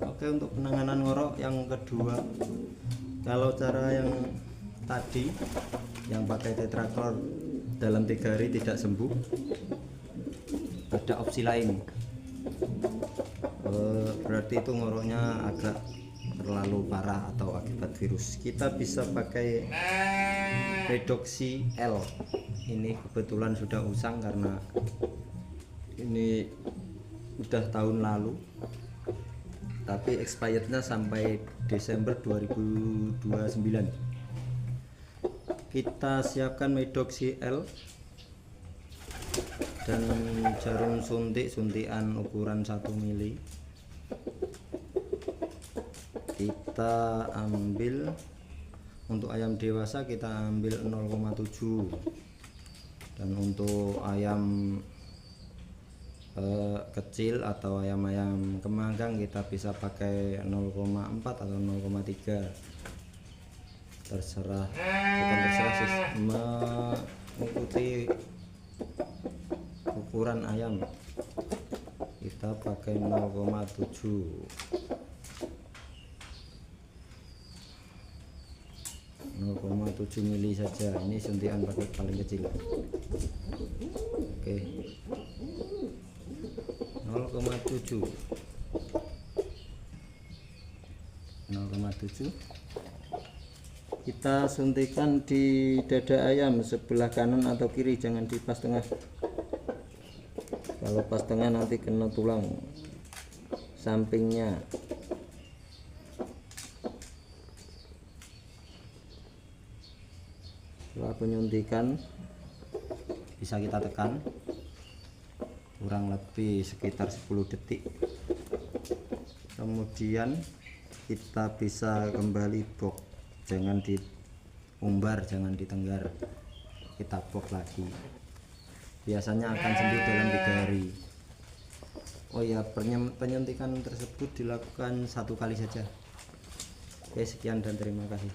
Oke, untuk penanganan ngorok yang kedua, kalau cara yang tadi yang pakai tetraklor dalam 3 hari tidak sembuh, ada opsi lain. Berarti itu ngoroknya agak terlalu parah atau akibat virus. Kita bisa pakai Redoxy L. Ini kebetulan sudah usang karena ini udah tahun lalu, tapi expirednya sampai Desember 2029. Kita siapkan Redoxy L dan jarum suntikan ukuran 1 mili. Kita ambil untuk ayam dewasa, kita ambil 0,7, dan untuk ayam kecil atau ayam-ayam kemanggang kita bisa pakai 0,4 atau 0,3, terserah, bukan terserah sih, mengikuti ukuran ayam. Kita pakai 0,7 mili saja. Ini suntikan pakai paling kecil. Oke, 0,7 kita suntikan di dada ayam sebelah kanan atau kiri, jangan di pas tengah. Kalau pas tengah nanti kena tulang sampingnya. Setelah penyuntikan bisa kita tekan kurang lebih sekitar 10 detik. Kemudian kita bisa kembali box, jangan diumbar, jangan ditenggar, kita box lagi. Biasanya akan sembuh dalam 3 hari. Oh ya, penyuntikan tersebut dilakukan 1 kali saja. Oke, sekian dan terima kasih.